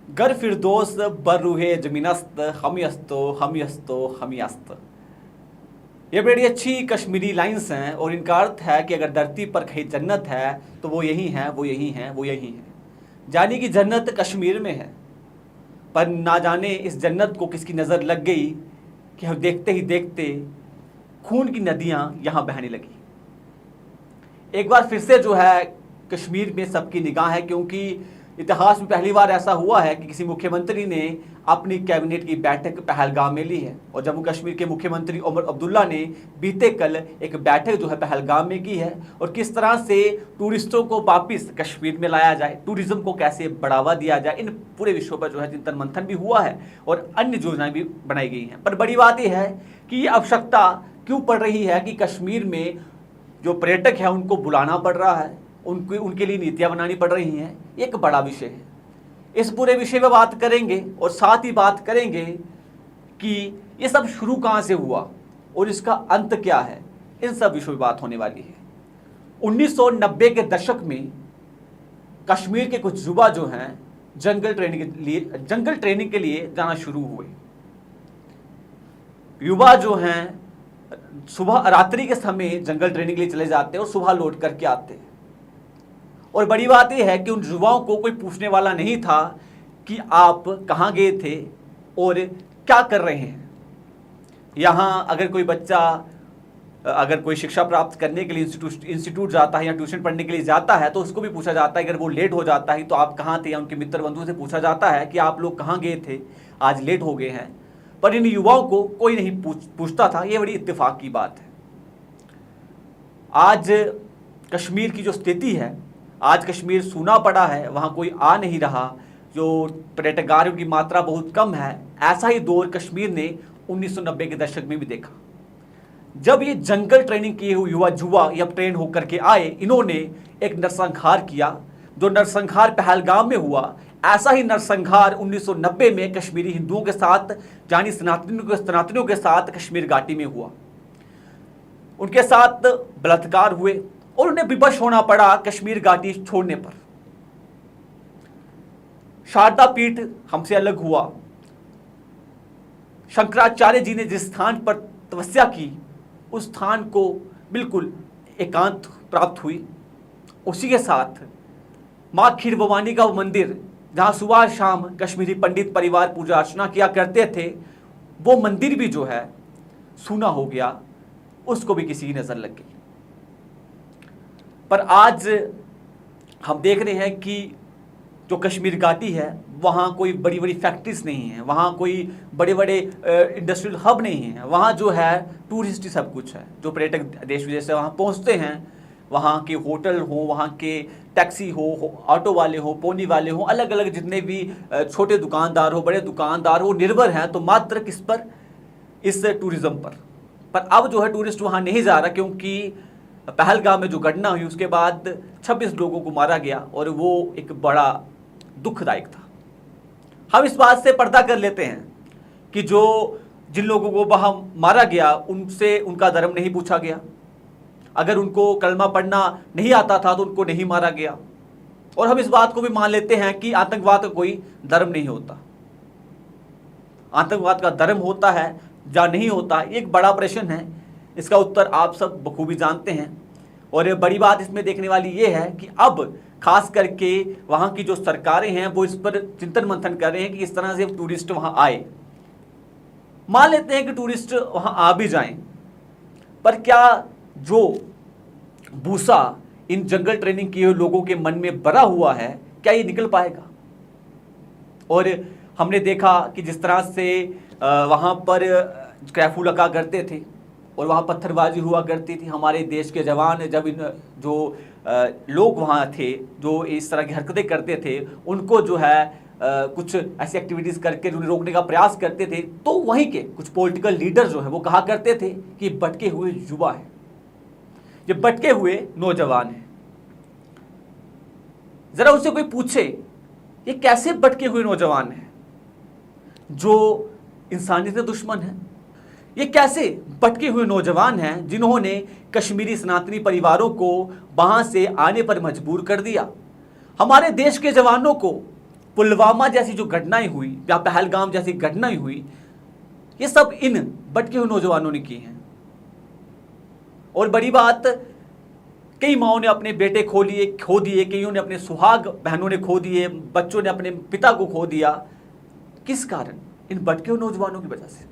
गर फिरदौस बर रूहे जमीनस्त हम यस्तो हम यस्तो हम यस्त। ये बड़ी अच्छी कश्मीरी लाइंस हैं और इनका अर्थ है कि अगर धरती पर कहीं जन्नत है तो वो यही है, वो यही है, वो यही है। जानी कि जन्नत कश्मीर में है, पर ना जाने इस जन्नत को किसकी नज़र लग गई कि हम देखते ही देखते खून की नदियाँ यहाँ बहने लगी। एक बार फिर से जो है कश्मीर में सबकी निगाह है, क्योंकि इतिहास में पहली बार ऐसा हुआ है कि किसी मुख्यमंत्री ने अपनी कैबिनेट की बैठक पहलगाम में ली है। और जम्मू कश्मीर के मुख्यमंत्री उमर अब्दुल्ला ने बीते कल एक बैठक जो है पहलगाम में की है, और किस तरह से टूरिस्टों को वापस कश्मीर में लाया जाए, टूरिज्म को कैसे बढ़ावा दिया जाए, इन पूरे विषयों पर जो है चिंतन मंथन भी हुआ है और अन्य योजनाएं भी बनाई गई हैं। पर बड़ी बात यह है कि ये आवश्यकता क्यों पड़ रही है कि कश्मीर में जो पर्यटक है उनको बुलाना पड़ रहा है, उनके लिए नीतियां बनानी पड़ रही हैं। एक बड़ा विषय है, इस पूरे विषय में बात करेंगे और साथ ही बात करेंगे कि ये सब शुरू कहाँ से हुआ और इसका अंत क्या है। इन सब विषयों में बात होने वाली है। 1990 के दशक में कश्मीर के कुछ युवा जो हैं जंगल ट्रेनिंग के लिए जाना शुरू हुए। युवा जो हैं सुबह रात्रि के समय जंगल ट्रेनिंग के लिए चले जाते हैं और सुबह लौट करके आते हैं। और बड़ी बात यह है कि उन युवाओं को कोई पूछने वाला नहीं था कि आप कहाँ गए थे और क्या कर रहे हैं। यहाँ अगर कोई बच्चा अगर कोई शिक्षा प्राप्त करने के लिए इंस्टीट्यूट जाता है या ट्यूशन पढ़ने के लिए जाता है तो उसको भी पूछा जाता है, अगर वो लेट हो जाता है तो आप कहाँ थे, या उनके मित्र बंधुओं से पूछा जाता है कि आप लोग कहाँ गए थे, आज लेट हो गए हैं। पर इन युवाओं को कोई नहीं पूछता था। ये बड़ी इत्तेफाक की बात है। आज कश्मीर की जो स्थिति है, आज कश्मीर सूना पड़ा है, वहाँ कोई आ नहीं रहा, जो पर्यटकों की मात्रा बहुत कम है। ऐसा ही दौर कश्मीर ने 1990 के दशक में भी देखा। जब ये जंगल ट्रेनिंग किए हुए युवा या ट्रेन होकर के आए, इन्होंने एक नरसंहार किया। जो नरसंहार पहलगाम में हुआ, ऐसा ही नरसंहार 1990 में कश्मीरी हिंदुओं के साथ, यानी सनातनियों के साथ कश्मीर घाटी में हुआ। उनके साथ बलात्कार हुए और उन्हें विवश होना पड़ा कश्मीर घाटी छोड़ने पर। शारदा पीठ हमसे अलग हुआ। शंकराचार्य जी ने जिस स्थान पर तपस्या की, उस स्थान को बिल्कुल एकांत प्राप्त हुई। उसी के साथ मां खीर भवानी का वो मंदिर, जहां सुबह शाम कश्मीरी पंडित परिवार पूजा अर्चना किया करते थे, वो मंदिर भी जो है सूना हो गया, उसको भी किसी की नजर लग गई। पर आज हम देख रहे हैं कि जो कश्मीर घाटी है, वहाँ कोई बड़ी बड़ी फैक्ट्रीज नहीं है, वहाँ कोई बड़े बड़े इंडस्ट्रियल हब नहीं है। वहाँ जो है टूरिस्ट ही सब कुछ है। जो पर्यटक देश विदेश से वहाँ पहुँचते हैं, वहाँ के होटल हो, वहाँ के टैक्सी हो, ऑटो वाले हो, पोनी वाले हो, अलग अलग जितने भी छोटे दुकानदार हो, बड़े दुकानदार हो, निर्भर हैं तो मात्र किस पर, इस टूरिज्म पर। पर अब जो है टूरिस्ट वहाँ नहीं जा रहा, क्योंकि पहलगाम में जो घटना हुई उसके बाद 26 लोगों को मारा गया और वो एक बड़ा दुखदायक था। हम इस बात से पर्दा कर लेते हैं कि जिन लोगों को वहाँ मारा गया उनसे उनका धर्म नहीं पूछा गया। अगर उनको कलमा पढ़ना नहीं आता था तो उनको नहीं मारा गया। और हम इस बात को भी मान लेते हैं कि आतंकवाद का कोई धर्म नहीं होता। आतंकवाद का धर्म होता है या नहीं होता, एक बड़ा प्रश्न है। इसका उत्तर आप सब बखूबी जानते हैं। और बड़ी बात इसमें देखने वाली ये है कि अब खास करके वहाँ की जो सरकारें हैं वो इस पर चिंतन मंथन कर रहे हैं कि इस तरह से टूरिस्ट वहाँ आए। मान लेते हैं कि टूरिस्ट वहाँ आ भी जाएं, पर क्या जो भूसा इन जंगल ट्रेनिंग किए हुए लोगों के मन में भरा हुआ है, क्या ये निकल पाएगा? और हमने देखा कि जिस तरह से वहाँ पर क्रैफू लगा करते थे और वहाँ पत्थरबाजी हुआ करती थी। हमारे देश के जवान जब इन जो लोग वहाँ थे जो इस तरह की हरकतें करते थे, उनको जो है कुछ ऐसी एक्टिविटीज़ करके उन्हें रोकने का प्रयास करते थे, तो वहीं के कुछ पॉलिटिकल लीडर जो है वो कहा करते थे कि भटके हुए युवा है, ये भटके हुए नौजवान हैं। जरा उससे कोई पूछे ये कैसे भटके हुए नौजवान हैं जो इंसानियत के दुश्मन हैं? ये कैसे भटके हुए नौजवान हैं जिन्होंने कश्मीरी सनातनी परिवारों को वहां से आने पर मजबूर कर दिया? हमारे देश के जवानों को पुलवामा जैसी जो घटनाएं हुई या पहलगाम जैसी घटनाएं हुई, ये सब इन भटके हुए नौजवानों ने की हैं। और बड़ी बात, कई माओं ने अपने बेटे खो दिए, कईयों ने अपने सुहाग बहनों ने खो दिए, बच्चों ने अपने पिता को खो दिया। किस कारण? इन भटके हुए नौजवानों की वजह से।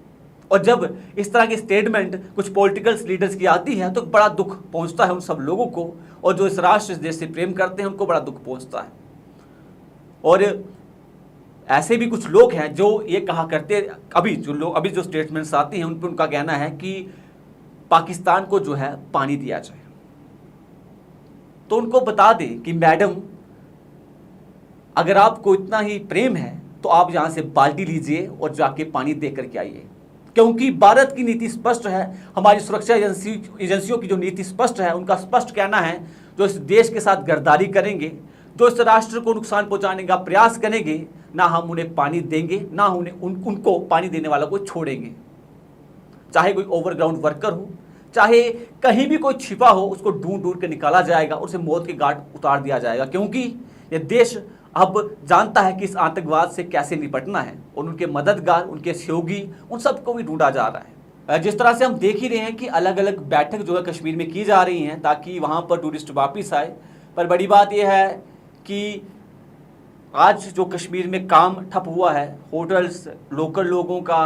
और जब इस तरह की स्टेटमेंट कुछ पॉलिटिकल लीडर्स की आती है तो बड़ा दुख पहुंचता है उन सब लोगों को, और जो इस राष्ट्र इस देश से प्रेम करते हैं उनको बड़ा दुख पहुंचता है। और ऐसे भी कुछ लोग हैं जो ये कहा करते, अभी जो स्टेटमेंट्स आती हैं उन पर उनका कहना है कि पाकिस्तान को जो है पानी दिया जाए। तो उनको बता दें कि मैडम, अगर आपको इतना ही प्रेम है तो आप यहां से बाल्टी लीजिए और जाके पानी दे करके आइए, क्योंकि भारत की नीति स्पष्ट है, हमारी सुरक्षा एजेंसियों की जो नीति स्पष्ट है, उनका स्पष्ट कहना है जो इस देश के साथ गद्दारी करेंगे, जो इस राष्ट्र को नुकसान पहुंचाने का प्रयास करेंगे, ना हम उन्हें पानी देंगे, ना उनको पानी देने वाला को छोड़ेंगे। चाहे कोई ओवरग्राउंड वर्कर हो, चाहे कहीं भी कोई छिपा हो, उसको ढूंढ के निकाला जाएगा, उसे मौत के घाट उतार दिया जाएगा, क्योंकि यह देश अब जानता है कि इस आतंकवाद से कैसे निपटना है, और उनके मददगार, उनके सहयोगी, उन सबको भी ढूंढा जा रहा है। जिस तरह से हम देख ही रहे हैं कि अलग अलग बैठक जो है कश्मीर में की जा रही हैं ताकि वहाँ पर टूरिस्ट वापस आए, पर बड़ी बात यह है कि आज जो कश्मीर में काम ठप हुआ है, होटल्स, लोकल लोगों का,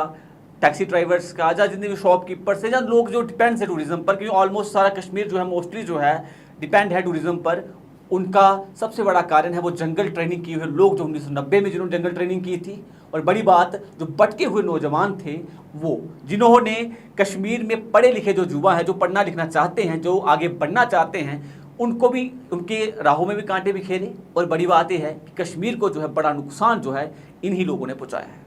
टैक्सी ड्राइवर्स का, या जितने भी शॉपकीपर्स हैं, या लोग जो डिपेंड है टूरिज्म पर, क्योंकि ऑलमोस्ट सारा कश्मीर जो है मोस्टली जो है डिपेंड है टूरिज्म पर, उनका सबसे बड़ा कारण है वो जंगल ट्रेनिंग किए हुए लोग जो 1990 में जिन्होंने जंगल ट्रेनिंग की थी। और बड़ी बात, जो भटके हुए नौजवान थे, वो जिन्होंने कश्मीर में पढ़े लिखे जो युवा हैं, जो पढ़ना लिखना चाहते हैं, जो आगे बढ़ना चाहते हैं, उनको भी, उनके राहों में भी कांटे बिखेरे। और बड़ी बात यह है कि कश्मीर को जो है बड़ा नुकसान जो है इन्हीं लोगों ने पहुँचाया है।